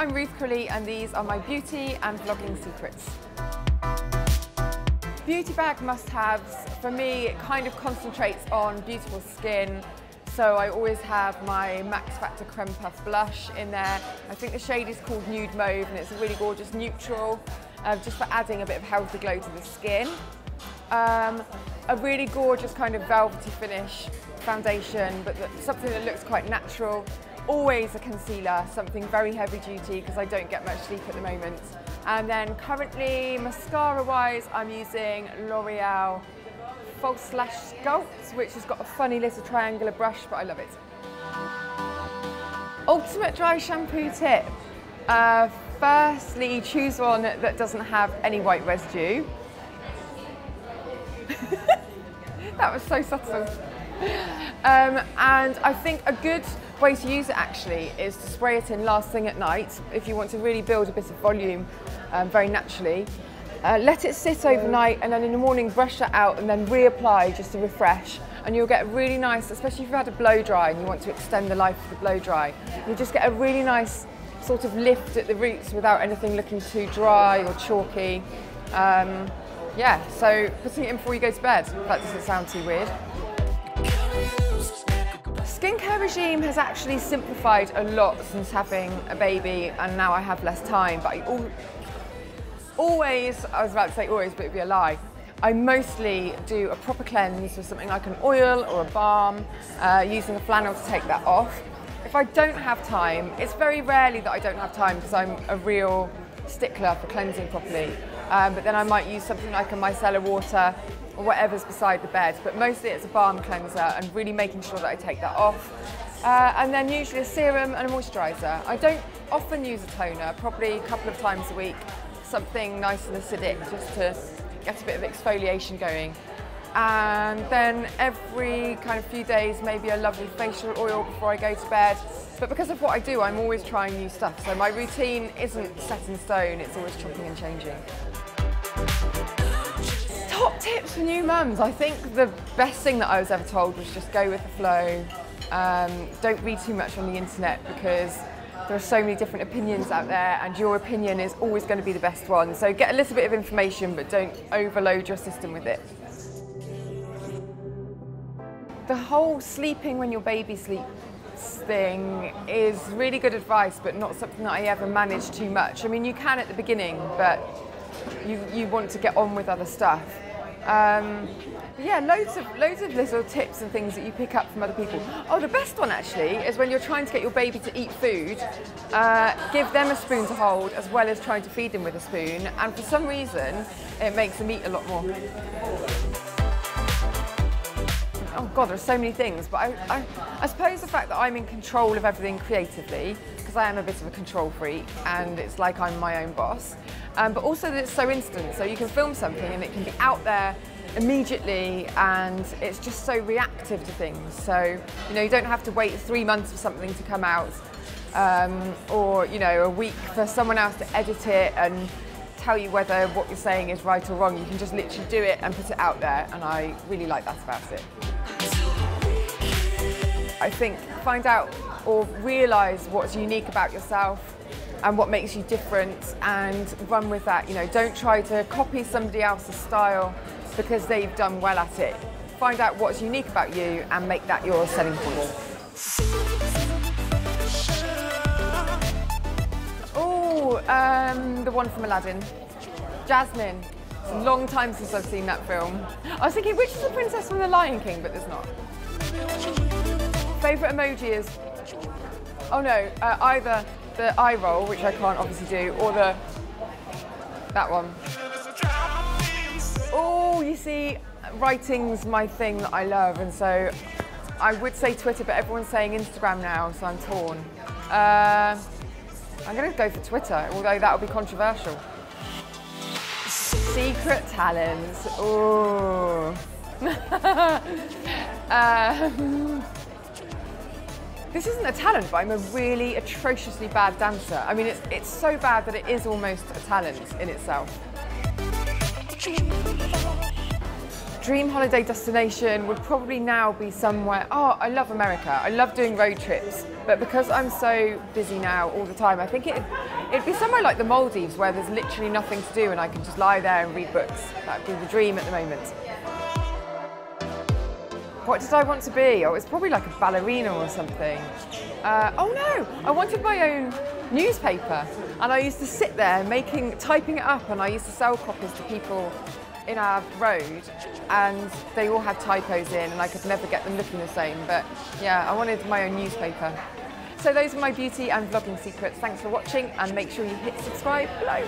I'm Ruth Crilly and these are my beauty and vlogging secrets. Beauty bag must-haves, for me, it kind of concentrates on beautiful skin. So I always have my Max Factor Creme Puff blush in there. I think the shade is called Nude Mauve and it's a really gorgeous neutral, just for adding a bit of healthy glow to the skin. A really gorgeous kind of velvety finish foundation, but something that looks quite natural. Always a concealer, something very heavy duty because I don't get much sleep at the moment. And then currently, mascara-wise, I'm using L'Oreal False Lash Sculpt, which has got a funny little triangular brush, but I love it. Ultimate dry shampoo tip. Firstly, choose one that doesn't have any white residue. That was so subtle. And I think a good way to use it actually is to spray it in last thing at night if you want to really build a bit of volume very naturally. Let it sit overnight and then in the morning brush that out and then reapply just to refresh, and you'll get a really nice, especially if you've had a blow dry and you want to extend the life of the blow dry, you'll just get a really nice sort of lift at the roots without anything looking too dry or chalky. Yeah, so putting it in before you go to bed, if that doesn't sound too weird. Skincare regime has actually simplified a lot since having a baby, and now I have less time, but I always, I was about to say always, but it'd be a lie. I mostly do a proper cleanse with something like an oil or a balm, using a flannel to take that off. If I don't have time, it's very rarely that I don't have time because I'm a real stickler for cleansing properly. But then I might use something like a micellar water or whatever's beside the bed, but mostly it's a balm cleanser and really making sure that I take that off. And then usually a serum and a moisturiser. I don't often use a toner, probably a couple of times a week, something nice and acidic just to get a bit of exfoliation going. And then every kind of few days, maybe a lovely facial oil before I go to bed. But because of what I do, I'm always trying new stuff. So my routine isn't set in stone, it's always chopping and changing. Top tips for new mums. I think the best thing that I was ever told was just go with the flow. Don't read too much on the internet because there are so many different opinions out there and your opinion is always going to be the best one. So get a little bit of information but don't overload your system with it. The whole sleeping when your baby sleeps thing is really good advice, but not something that I ever manage too much. I mean, you can at the beginning, but you want to get on with other stuff. Yeah, loads of little tips and things that you pick up from other people. Oh, the best one actually is when you're trying to get your baby to eat food, give them a spoon to hold as well as trying to feed them with a spoon, and for some reason it makes them eat a lot more. Oh God, there's so many things, but I suppose the fact that I'm in control of everything creatively, because I am a bit of a control freak and it's like I'm my own boss, but also that it's so instant, so you can film something and it can be out there immediately and it's just so reactive to things. So, you know, you don't have to wait 3 months for something to come out or, you know, a week for someone else to edit it and tell you whether what you're saying is right or wrong. You can just literally do it and put it out there, and I really like that about it. I think find out or realise what's unique about yourself and what makes you different and run with that. You know, don't try to copy somebody else's style because they've done well at it. Find out what's unique about you and make that your selling point. Oh, the one from Aladdin, Jasmine. It's a long time since I've seen that film. I was thinking, which is the princess from The Lion King, but there's not. Favourite emoji is, oh no, either the eye roll, which I can't obviously do, or that one. Oh, you see, writing's my thing that I love, and so I would say Twitter, but everyone's saying Instagram now, so I'm torn. I'm going to go for Twitter, although that will be controversial. Secret talents. Ooh. This isn't a talent, but I'm a really atrociously bad dancer. I mean, it's so bad that it is almost a talent in itself. dream holiday destination would probably now be somewhere, oh, I love America. I love doing road trips. But because I'm so busy now all the time, I think it'd be somewhere like the Maldives where there's literally nothing to do and I can just lie there and read books. That would be the dream at the moment. What did I want to be? Oh, it's probably like a ballerina or something. Oh no, I wanted my own newspaper. And I used to sit there typing it up, and I used to sell copies to people in our road, and they all had typos in and I could never get them looking the same. But yeah, I wanted my own newspaper. So those are my beauty and vlogging secrets. Thanks for watching, and make sure you hit subscribe below.